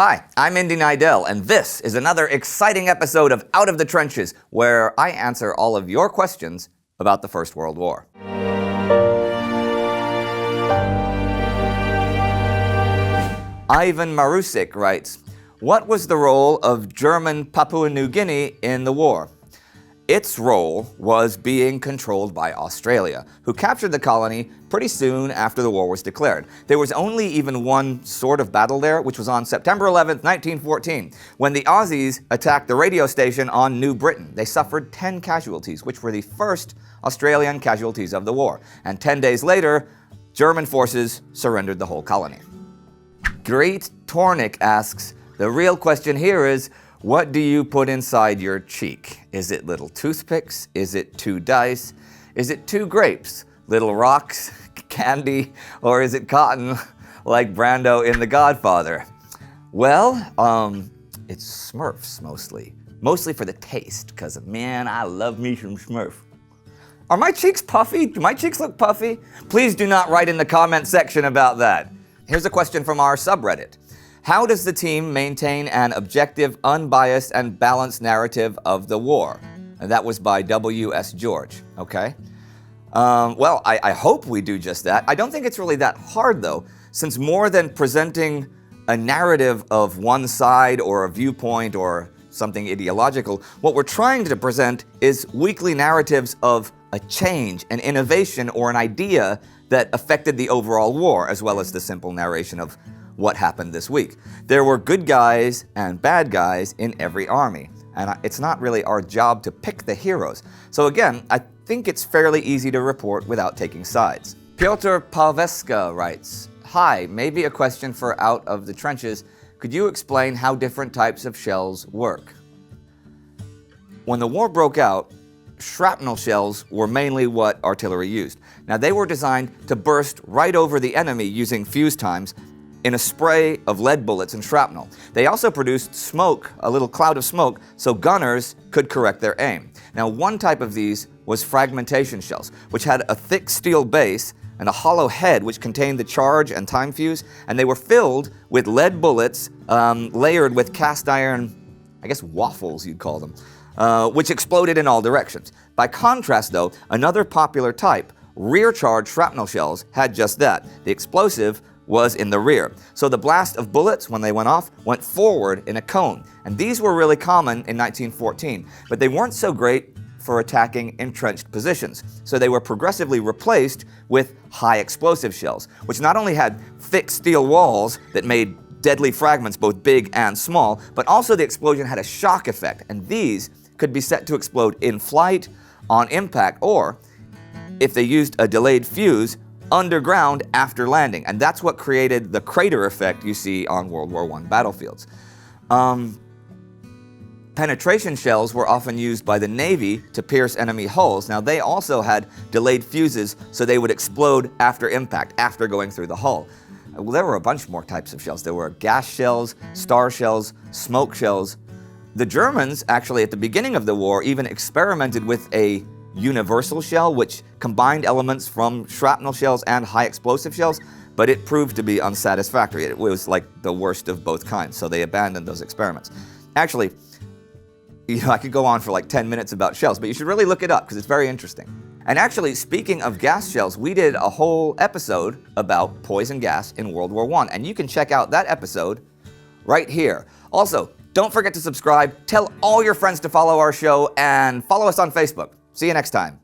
Hi, I'm Indy, and this is another exciting episode of Out of the Trenches, where I answer all of your questions about the First World War. Ivan Marusik writes, what was the role of German Papua New Guinea in the war? Its role was being controlled by Australia, who captured the colony pretty soon after the war was declared. There was only even one sort of battle there, which was on September 11th, 1914, when the Aussies attacked the radio station on New Britain. They suffered 10 casualties, which were the first Australian casualties of the war. And 10 days later, German forces surrendered the whole colony. Great Tornik asks, the real question here is, what do you put inside your cheek? Is it little toothpicks? Is it 2 dice? Is it 2 grapes? Little rocks, candy, or is it cotton like Brando in The Godfather? Well, it's Smurfs mostly. Mostly for the taste, because man, I love me some Smurf. Are my cheeks puffy? Do my cheeks look puffy? Please do not write in the comment section about that. Here's a question from our subreddit. How does the team maintain an objective, unbiased, and balanced narrative of the war? And that was by W.S. George, okay? Well, I hope we do just that. I don't think it's really that hard, though, since more than presenting a narrative of one side or a viewpoint or something ideological, what we're trying to present is weekly narratives of a change, an innovation, or an idea that affected the overall war, as well as the simple narration of what happened this week. There were good guys and bad guys in every army, and it's not really our job to pick the heroes. So again, I think it's fairly easy to report without taking sides. Piotr Paveska writes, hi, maybe a question for Out of the Trenches. Could you explain how different types of shells work? When the war broke out, shrapnel shells were mainly what artillery used. Now they were designed to burst right over the enemy using fuse times in a spray of lead bullets and shrapnel. They also produced smoke, a little cloud of smoke, so gunners could correct their aim. Now one type of these was fragmentation shells, which had a thick steel base and a hollow head which contained the charge and time fuse, and they were filled with lead bullets layered with cast iron, I guess waffles you'd call them, which exploded in all directions. By contrast though, another popular type, rear charge shrapnel shells, had just that. The explosive was in the rear. So the blast of bullets, when they went off, went forward in a cone. And these were really common in 1914, but they weren't so great for attacking entrenched positions. So they were progressively replaced with high explosive shells, which not only had thick steel walls that made deadly fragments both big and small, but also the explosion had a shock effect, and these could be set to explode in flight, on impact, or, if they used a delayed fuse, underground after landing. And that's what created the crater effect you see on World War I battlefields. Penetration shells were often used by the Navy to pierce enemy hulls. Now they also had delayed fuses, so they would explode after impact, after going through the hull. Well, there were a bunch more types of shells. There were gas shells, star shells, smoke shells. The Germans, actually at the beginning of the war, even experimented with a universal shell, which combined elements from shrapnel shells and high explosive shells, but it proved to be unsatisfactory. It was like the worst of both kinds, so they abandoned those experiments. Actually, I could go on for like 10 minutes about shells, but you should really look it up because it's very interesting. And actually, speaking of gas shells, we did a whole episode about poison gas in World War I, and you can check out that episode right here. Also, don't forget to subscribe, tell all your friends to follow our show, and follow us on Facebook. See you next time.